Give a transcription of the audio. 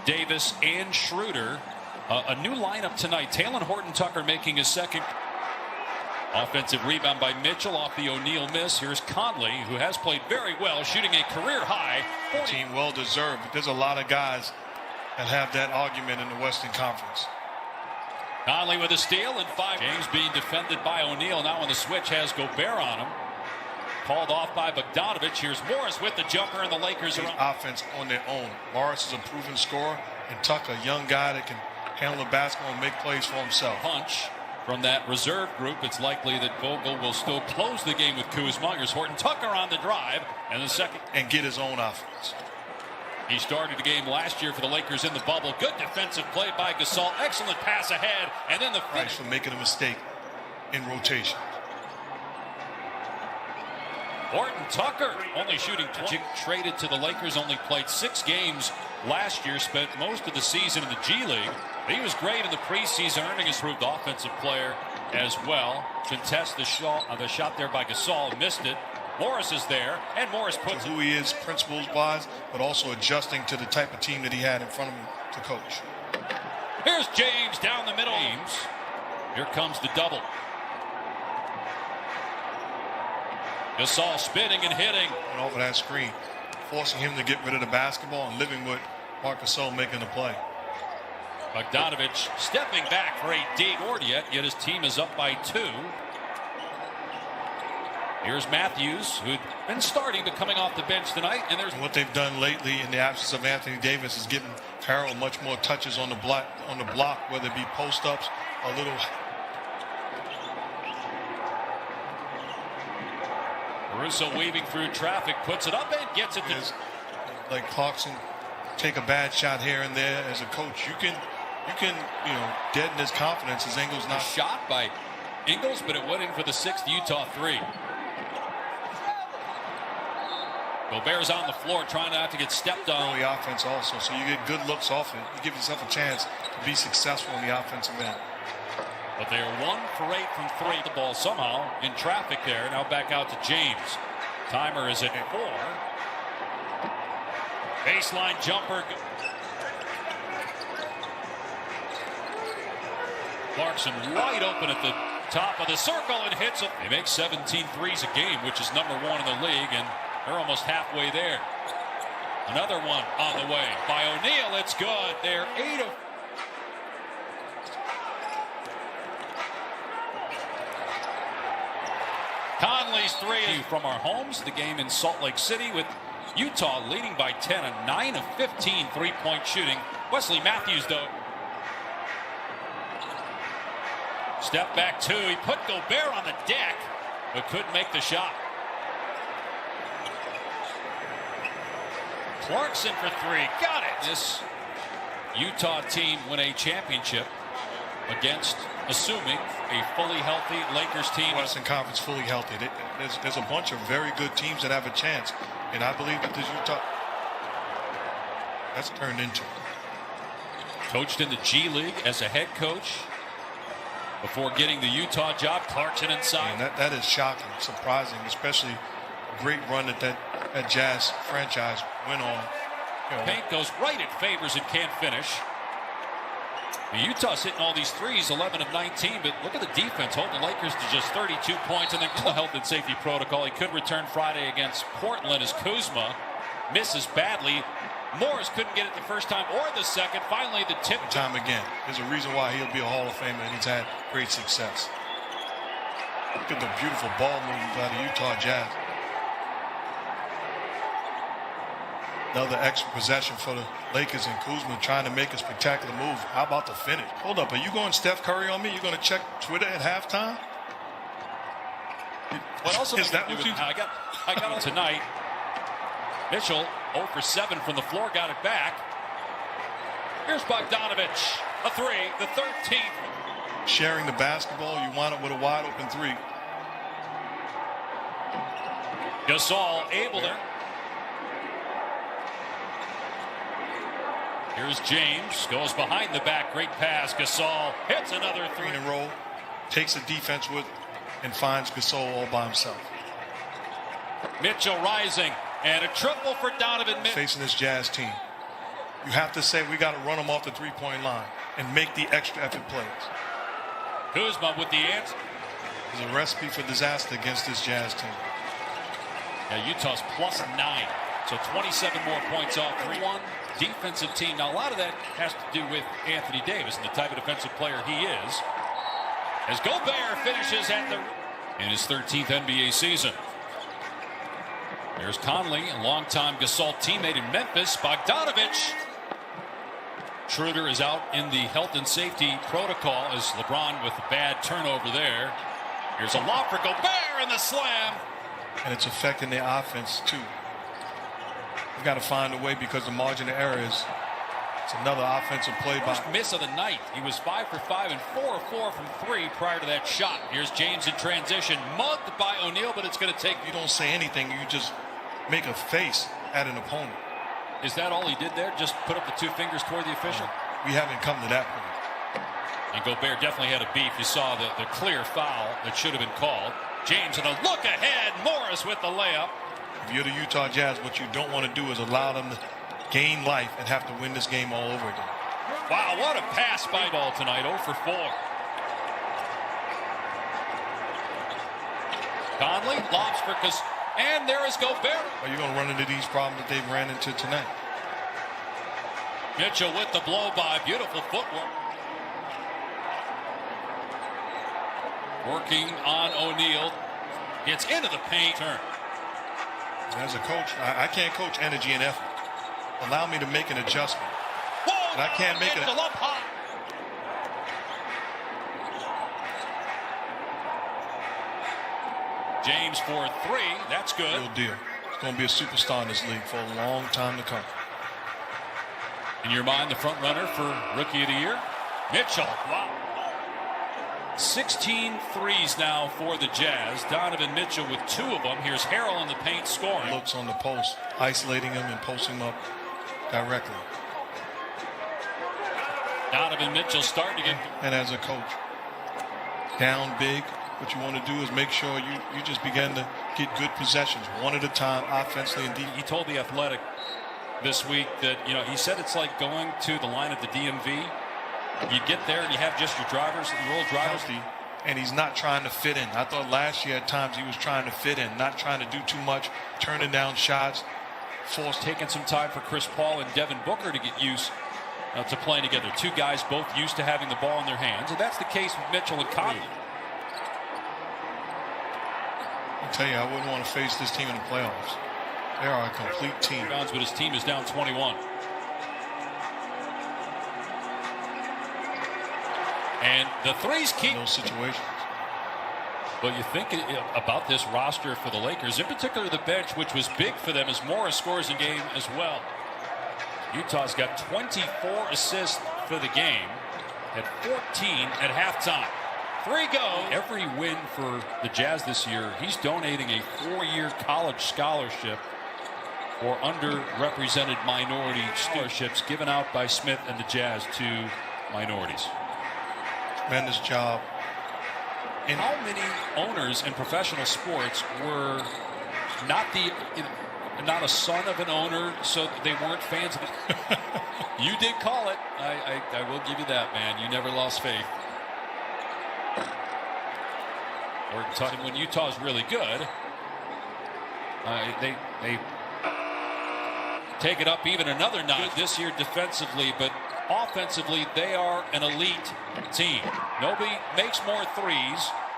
Davis and Schroeder. A new lineup tonight. Talen Horton-Tucker making his second. Offensive rebound by Mitchell off the O'Neal miss. Here's Conley, who has played very well, shooting a career high. Team well deserved, but there's a lot of guys that have that argument in the Western Conference. Conley with a steal and 5. James being defended by O'Neal. Now on the switch has Gobert on him. Called off by Bogdanovich. Here's Morris with the jumper, and the Lakers are offense on their own. Morris is a proven scorer, and Tucker, a young guy that can handle the basketball and make plays for himself. Punch from that reserve group. It's likely that Vogel will still close the game with Kuzma. Here's Horton-Tucker on the drive, and the second. And get his own offense. He started the game last year for the Lakers in the bubble. Good defensive play by Gasol. Excellent pass ahead, and then the finish. For making a mistake in rotation. Horton-Tucker only shooting 20. Traded to the Lakers, only played 6 games last year, spent most of the season in the G League. He was great in the preseason, earning his improved offensive player as well. Contest the shot there by Gasol, missed it. Morris is there, and Morris puts who he is principles-wise, but also adjusting to the type of team that he had in front of him to coach. Here's James down the middle. James. Here comes the double. Gasol spinning and hitting. And over that screen, forcing him to get rid of the basketball and living with Marc Gasol making the play. Bogdanovich stepping back for a deep board yet his team is up by 2. Here's Matthews, who'd been starting but coming off the bench tonight. And there's what they've done lately in the absence of Anthony Davis is giving Harrell much more touches on the block, whether it be post-ups, a little. Caruso weaving through traffic, puts it up and gets it to. Like Clarkson, take a bad shot here and there. As a coach, you can deaden his confidence as Ingles not shot by Ingles, but it went in for the 6th Utah 3. Gobert's on the floor trying not to get stepped on. Early offense also, so you get good looks off it. You give yourself a chance to be successful in the offensive end. But they are 1 for 8 from 3. The ball somehow in traffic there. Now back out to James. Timer is at 4. Baseline jumper. Clarkson wide open at the top of the circle and hits it. They make 17 threes a game, which is number 1 in the league, and they're almost halfway there. Another one on the way by O'Neal. It's good. They're 8 of. Conley's 3 from our homes. The game in Salt Lake City with Utah leading by 10, a 9 of 15 3-point shooting. Wesley Matthews, though. Step back 2. He put Gobert on the deck, but couldn't make the shot. Clarkson for 3. Got it. This Utah team win a championship against, assuming, a fully healthy Lakers team. Western Conference fully healthy. There's a bunch of very good teams that have a chance, and I believe that this Utah that's turned into. Coached in the G League as a head coach before getting the Utah job. Clarkson inside. And that is shocking, surprising, especially a great run that Jazz franchise went on. Paint goes right at Favors and can't finish. Utah's hitting all these threes, 11 of 19, but look at the defense, holding the Lakers to just 32 points. And then the health and safety protocol. He could return Friday against Portland as Kuzma misses badly. Morris couldn't get it the first time or the second. Finally, the tip. Time again. There's a reason why he'll be a Hall of Famer, and he's had great success. Look at the beautiful ball movement by the Utah Jazz. Another extra possession for the Lakers, and Kuzma trying to make a spectacular move. How about the finish? Hold up, are you going Steph Curry on me? You're going to check Twitter at halftime? What else is that? What you I got it tonight. Mitchell 0 for 7 from the floor, got it back. Here's Bogdanovich, a 3, the 13th. Sharing the basketball, you wind up with a wide open 3. Gasol able there. Here's James, goes behind the back, great pass. Gasol hits another 3 in a row, takes the defense with, and finds Gasol all by himself. Mitchell rising, and a triple for Donovan Mitchell. Facing this Jazz team. You have to say we got to run them off the three-point line and make the extra effort plays. Kuzma with the answer. There's a recipe for disaster against this Jazz team. Yeah, Utah's +9, so 27 more points off 3-1 defensive team. Now, a lot of that has to do with Anthony Davis and the type of defensive player he is. As Gobert finishes in his 13th NBA season. There's Conley, a longtime Gasol teammate in Memphis. Bogdanovich. Schroeder is out in the health and safety protocol as LeBron with a bad turnover there. Here's a lob for Gobert and the slam. And it's affecting their offense, too. We've got to find a way because the margin of error is it's another offensive play by. First miss of the night. He was 5 for 5 and 4 of 4 from 3 prior to that shot. Here's James in transition. Mugged by O'Neal, but it's going to take. You don't say anything. You just make a face at an opponent. Is that all he did there? Just put up the 2 fingers toward the official? We haven't come to that point. And Gobert definitely had a beef. You saw the clear foul that should have been called. James and a look ahead. Morris with the layup. If you're the Utah Jazz, what you don't want to do is allow them to gain life and have to win this game all over again. Wow, what a pass by ball tonight. 0 for 4. Conley lobs for and there is Gobert. Are you going to run into these problems that they've ran into tonight? Mitchell with the blow by. Beautiful footwork. Working on O'Neal. Gets into the paint. Turn. As a coach, I can't coach energy and effort. Allow me to make an adjustment. Whoa, and I can't make it. Up high. James for 3. That's good. Real deal. He's going to be a superstar in this league for a long time to come. In your mind, the front runner for Rookie of the Year? Mitchell. Wow. 16 threes now for the Jazz. Donovan Mitchell with 2 of them. Here's Harrell in the paint scoring. Looks on the post, isolating him and posting him up directly. Donovan Mitchell starting to get. And as a coach, down big, what you want to do is make sure you just begin to get good possessions, one at a time, offensively and defensively. He told the Athletic this week that, he said it's like going to the line at the DMV. You get there and you have just your drivers, your old drivers. Healthy, and he's not trying to fit in. I thought last year at times he was trying to fit in, not trying to do too much, turning down shots. Taking some time for Chris Paul and Devin Booker to get used to playing together. 2 guys both used to having the ball in their hands, and that's the case with Mitchell and Conley. I tell you, I wouldn't want to face this team in the playoffs. They are a complete team. But his team is down 21. And the threes keep those situations. But you think about this roster for the Lakers, in particular the bench, which was big for them as Morris scores a game as well. Utah's got 24 assists for the game, at 14 at halftime. 3 go. Every win for the Jazz this year, he's donating a 4-year college scholarship for underrepresented minority scholarships given out by Smith and the Jazz to minorities. Tremendous job. And how many owners in professional sports were not a son of an owner, so they weren't fans of it? You did call it. I will give you that, man. You never lost faith. Or when Utah's really good, they take it up even another notch this year defensively, but offensively they are an elite team. Nobody makes more threes.